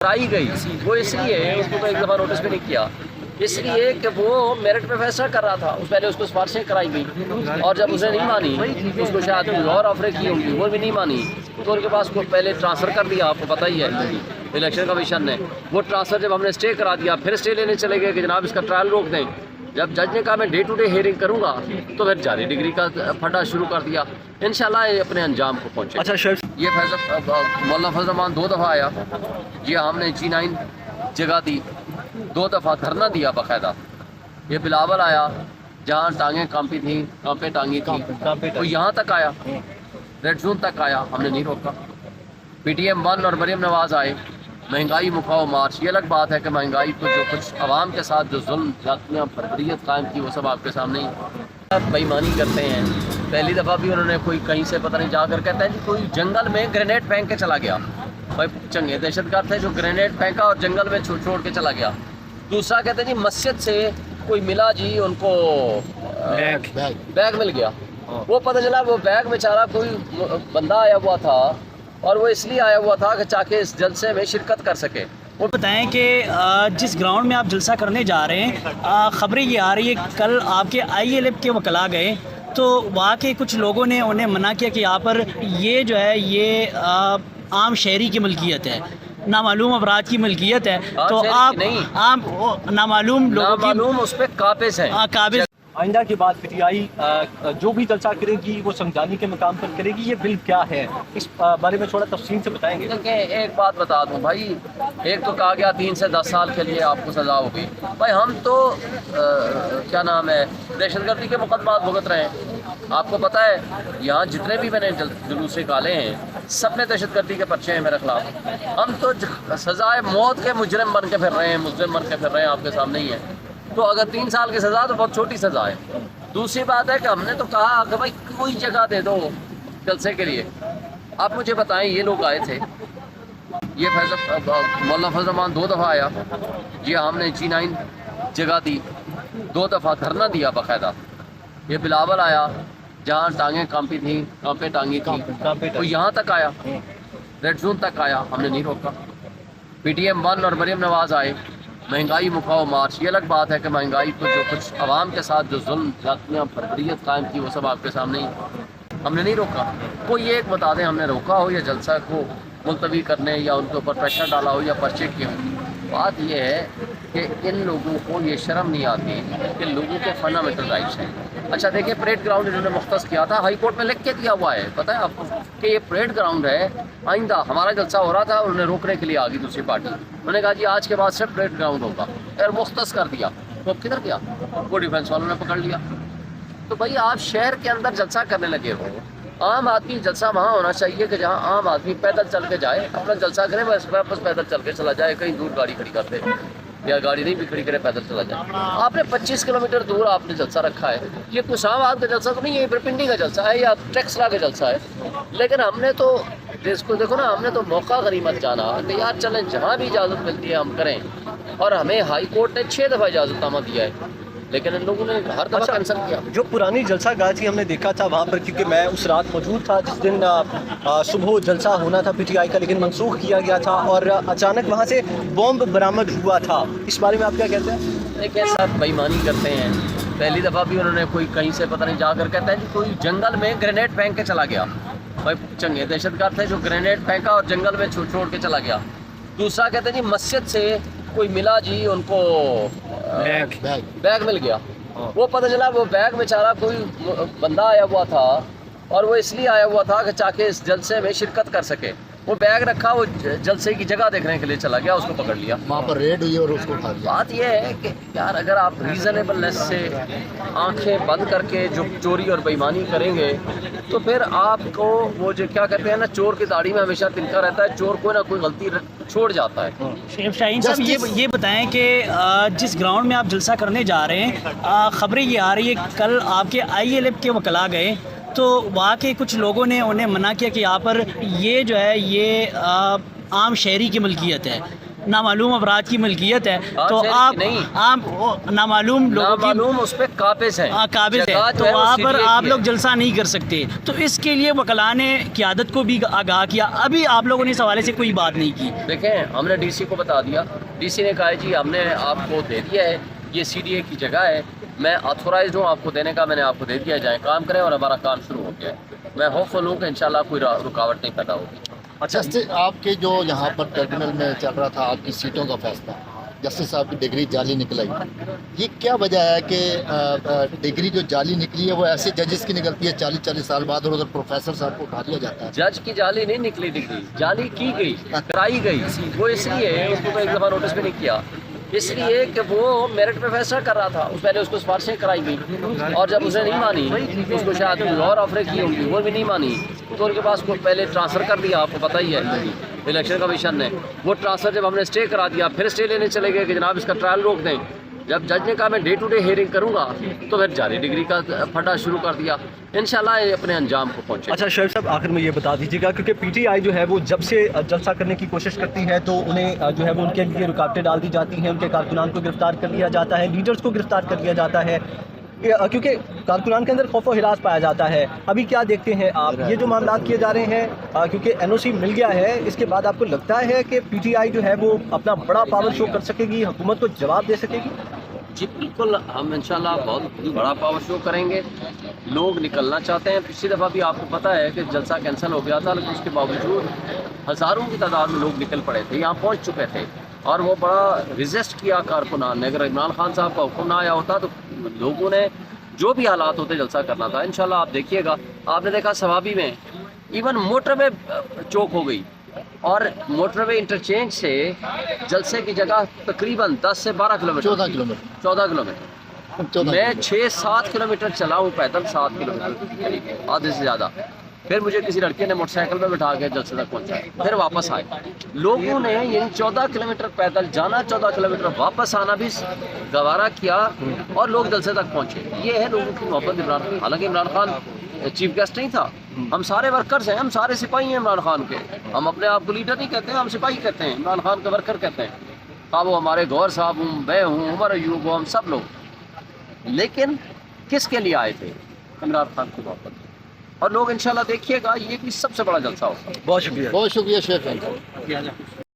कराई गई वो इसलिए उसको तो एक दफ़ा नोटिस भी नहीं किया, इसलिए कि वो मेरिट पे फैसला कर रहा था। पहले उसको सिफारिशें कराई गई और जब उसने नहीं मानी तो उसको शायद कोई और ऑफरें की होंगी, वो भी नहीं मानी तो उनके पास को पहले ट्रांसफ़र कर दिया। आपको पता ही है इलेक्शन कमीशन ने वो ट्रांसफ़र जब हमने स्टे करा दिया फिर स्टे लेने चले गए कि जनाब इसका ट्रायल रोक दें। जब जज ने कहा मैं डे टू डे हियरिंग करूँगा तो फिर जारी डिग्री का फटा शुरू कर दिया। इंशाल्लाह ये अपने अंजाम को पहुँचे। अच्छा सर, ये मौलाना फजल रहमान 2 दफ़ा आया जी, हमने G9 जगह दी, 2 दफ़ा धरना दिया बाकायदा। ये बिलावल आया जहाँ टांगें कांपी थी, कांपे टांगी थी, तो यहाँ तक आया, रेड जोन तक आया, हमने नहीं रोका। PTM 1 और मरीम नवाज़ आए, महंगाई मुखाओ मार्च। ये अलग बात है कि महंगाई को जो कुछ आवाम के साथ जो जुल्म जातियाँ फरवरीत कायम की वो सब आपके सामने ही बेईमानी करते हैं। पहली दफ़ा भी उन्होंने कोई कहीं से पता नहीं जाकर कहता है जी कोई जंगल में ग्रेनेड फेंक के चला गया। भाई चंगे दहशतगर्द थे जो ग्रेनेड फेंका और जंगल में छोड़ के चला गया। दूसरा कहते हैं जी मस्जिद से कोई मिला जी उनको बैग मिल गया। वो पता चला वो बैग बेचारा कोई बंदा आया हुआ था और वो इसलिए आया हुआ था कि ताकि इस जलसे में शिरकत कर सके। वो बताएं कि जिस ग्राउंड में आप जलसा करने जा रहे हैं, ख़बरें ये आ रही है कल आपके ILF के वकला गए तो वहाँ के कुछ लोगों ने उन्हें मना किया कि यहाँ पर ये जो है ये आम शहरी की मलकियत है, नामालूम अफराद की मलकियत है, तो आप नामालूम लोगों की उस पर काबिज हैं। काबिज आइंदा के बाद PTI जो भी जलसा करेगी वो संजानी के मकाम पर करेगी। ये बिल क्या है, इस बारे में थोड़ा तफसील से बताएंगे। देखिए एक बात बता दूं भाई, एक तो कहा गया 3 से 10 साल के लिए आपको सज़ा होगी। भाई हम तो क्या नाम है दहशतगर्दी के मुकदमात भुगत रहे हैं। आपको पता है यहाँ जितने भी मैंने जुलूस निकाले हैं सब में दहशतगर्दी के पर्चे हैं मेरे खिलाफ। हम तो सज़ाए मौत के मुजरिम बन के फिर रहे हैं, मुजरिम बन के फिर रहे हैं, आपके सामने ही है। तो अगर 3 साल की सज़ा तो बहुत छोटी सज़ा है। दूसरी बात है कि हमने तो कहा कि भाई कोई जगह दे दो जलसे के लिए। आप मुझे बताएं, ये लोग आए थे, ये मौलाना फजल रहमान 2 दफ़ा आया जी, हमने G9 जगह दी, 2 दफ़ा धरना दिया बाकायदा। ये बिलावल आया जहाँ टांगें कांपी थी, कांपे टांगी थी, तो यहाँ तक आया, रेड जोन तक आया, हमने नहीं रोका। PTM 1 और मरीम नवाज़ आए, महंगाई मुखाओ मार्च। ये अलग बात है कि महंगाई को जो कुछ आवाम के साथ जो जुल्म जातियाँ फरवरीत कायम की वो सब आपके सामने ही, हमने नहीं रोका। कोई एक बता दें हमने रोका हो या जलसा को मुलतवी करने या उनके ऊपर प्रेशर डाला हो या पर्चे किए हो। बात यह है कि इन लोगों को ये शर्म नहीं आती कि लोगों के फंडामेंटल राइट्स हैं। अच्छा देखिए, परेड ग्राउंड इन्होंने मुख्तस किया था, हाई कोर्ट में लिख के दिया हुआ है, पता है आपको कि ये परेड ग्राउंड है। आइंदा हमारा जलसा हो रहा था, उन्होंने रोकने के लिए आ गई दूसरी पार्टी, उन्होंने कहा जी आज के बाद सिर्फ परेड ग्राउंड होगा और मुख्तस कर दिया। तो अब किधर गया वो, डिफेंस वालों ने पकड़ लिया। तो भाई आप शहर के अंदर जलसा करने लगे हो। आम आदमी जलसा वहाँ होना चाहिए कि जहाँ आम आदमी पैदल चल के जाए, अपना जलसा करे, बस वापस पैदल चल के चला जाए, कहीं दूर गाड़ी खड़ी करते या गाड़ी नहीं भी खड़ी करे, पैदल चला जाए। आपने 25 किलोमीटर दूर आपने जलसा रखा है। ये कुछ आबाद का जलसा तो नहीं है, पिंडी का जलसा है या टेक्सला का जलसा है। लेकिन हमने तो इसको देखो ना, हमने तो मौका गनीमत जाना कि यार चलें जहाँ भी इजाज़त मिलती है हम करें। और हमें हाई कोर्ट ने 6 दफ़ा इजाज़तनामा दिया है, लेकिन इन लोगों ने हर दफ़ा कैंसिल किया। जो पुरानी जलसा गाह थी हमने देखा था वहाँ पर, क्योंकि मैं उस रात मौजूद था जिस दिन सुबह जलसा होना था PTI का, लेकिन मनसूख किया गया था और अचानक वहाँ से बॉम्ब बरामद हुआ था। इस बारे में आप क्या कहते हैं? देखिए सर, बेईमानी करते हैं। पहली दफ़ा भी उन्होंने कोई कहीं से पता नहीं जाकर कहता है जी कोई जंगल में ग्रेनेड फेंक के चला गया। भाई चंगे दहशतगर्द थे जो ग्रेनेड फेंका और जंगल में छोड़ के चला गया। दूसरा कहते हैं जी मस्जिद से कोई मिला जी उनको बैग मिल गया। वो पता चला वो बैग बेचारा कोई बंदा आया हुआ था और वो इसलिए आया हुआ था कि ताकि इस जलसे में शिरकत कर सके। वो बैग रखा, वो जलसे की जगह देखने के लिए चला गया, उसको पकड़ लिया, वहाँ पर रेड हुई और उसको उठा लिया। बात यह है कि यार अगर आप रीज़नेबलनेस से आंखें बंद करके जो चोरी और बेईमानी करेंगे तो फिर आपको वो जो क्या कहते हैं ना, चोर की दाढ़ी में हमेशा तिनका रहता है, चोर कोई ना कोई गलती छोड़ जाता है। शेफ शाहीन साहब, ये बताएं कि जिस ग्राउंड में आप जलसा करने जा रहे हैं, ख़बरें ये आ रही है कल आपके ILF के वकला गए तो वहाँ के कुछ लोगों ने उन्हें मना किया कि यहाँ पर ये जो है ये आम शहरी की मलकियत है, नामालूम अफराद की मलकियत है, तो नहीं, आप नामालूम लोगों की मालूम उस पे काबिज हैं, काबिज है, जगह जो तो है वो वहाँ पर CDA आप की लोग है। जलसा नहीं कर सकते। तो इसके लिए वकला ने क़यादत को भी आगाह किया। अभी आप लोगों ने इस हवाले से कोई बात नहीं की। देखें, हमने डीसी को बता दिया, डीसी ने कहा है जी हमने आपको दे दिया है, ये CDA की जगह है, मैं ऑथोराइज हूँ आपको देने का, मैंने आपको दे दिया है, जाए काम करें, और हमारा काम शुरू हो गया है। मैं होपफुल हूँ कि इंशाल्लाह कोई रुकावट नहीं पैदा होगी। जस्टिस आपके जो यहाँ पर ट्रिब्यूनल में चल रहा था आपकी सीटों का फैसला, जस्टिस साहब की डिग्री जाली निकल आई, ये क्या वजह है कि डिग्री जो जाली निकली है वो ऐसे जजेस की निकलती है 40-40 साल बाद, और उधर प्रोफेसर साहब को उठा लिया जाता है? जज की जाली नहीं निकली डिग्री, जाली की गई, कराई गई। वो इसलिए उसको मैं एक दफ़ा नोटिस भी नहीं किया, इसलिए कि वो मेरिट पे फैसला कर रहा था, उस पहले उसको सिफारिशें कराई गई, और जब उसने नहीं मानी, उसको शायद और ऑफरें की होंगी, वो भी नहीं मानी, तो उनके पास को पहले ट्रांसफ़र कर दिया। आपको पता ही है इलेक्शन कमीशन ने वो ट्रांसफ़र, जब हमने स्टे करा दिया, फिर स्टे लेने चले गए कि जनाब इसका ट्रायल रोक दें। जब जज ने कहा मैं डे टू डे हियरिंग करूंगा, तो फिर जारी डिग्री का फटा शुरू कर दिया। इंशाल्लाह ये अपने अंजाम को पहुंचे। अच्छा शोएब साहब, आखिर में ये बता दीजिएगा, क्योंकि पीटीआई जो है वो जब से जलसा करने की कोशिश करती है तो उन्हें जो है वो उनके लिए रुकावटें डाल दी जाती हैं, उनके कारकुनान को गिरफ्तार कर लिया जाता है, लीडर्स को गिरफ्तार कर लिया जाता है, क्योंकि कारकुनान के अंदर खौफ व हिरास पाया जाता है। अभी क्या देखते हैं आप, ये जो मामला किए जा रहे हैं, क्योंकि एनओसी मिल गया है, इसके बाद आपको लगता है कि पीटीआई जो है वो अपना बड़ा पावर शो कर सकेगी, हुकूमत को जवाब दे सकेगी? जी बिल्कुल, हम इंशाल्लाह बहुत बड़ा पावर शो करेंगे। लोग निकलना चाहते हैं। पिछली दफ़ा भी आपको पता है कि जलसा कैंसिल हो गया था, लेकिन उसके बावजूद हज़ारों की तादाद में लोग निकल पड़े थे, यहाँ पहुँच चुके थे, और वो बड़ा रिजिस्ट किया कारकुनान ने। अगर इमरान खान साहब का हुक्म ना आया होता तो लोगों ने जो भी हालात होते जलसा करना था। इंशाल्लाह आप देखिएगा, आपने देखा सवाबी में इवन मोटरवे चौक हो गई, और मोटरवे इंटरचेंज से जलसे की जगह तकरीबन 10 से 12 किलोमीटर 14 किलोमीटर मैं 6-7 किलोमीटर चला हूँ पैदल, 7 किलोमीटर आधे से ज़्यादा। फिर मुझे किसी लड़के ने मोटरसाइकिल में बिठा के जलसे तक पहुँचाया, फिर वापस आए। लोगों ने यानी 14 किलोमीटर पैदल जाना, 14 किलोमीटर वापस आना भी गवारा किया, और लोग जलसे तक पहुँचे। ये है लोगों की मोहब्बत इमरान खान। हालांकि इमरान खान चीफ गेस्ट नहीं था, हम सारे वर्कर्स हैं, हम सारे सिपाही हैं इमरान खान के। हम अपने आप को लीडर नहीं कहते हैं, हम सिपाही कहते हैं, इमरान खान के वर्कर कहते हैं। हाँ, वो हमारे गौर साहब हूँ, मैं हूँ, उमर अयूब हूँ, हम सब लोग। लेकिन किसके लिए आए थे? इमरान खान की मोहब्बत। और लोग इंशाल्लाह देखिएगा, ये भी सबसे बड़ा जलसा होगा। बहुत शुक्रिया। बहुत शुक्रिया शेख।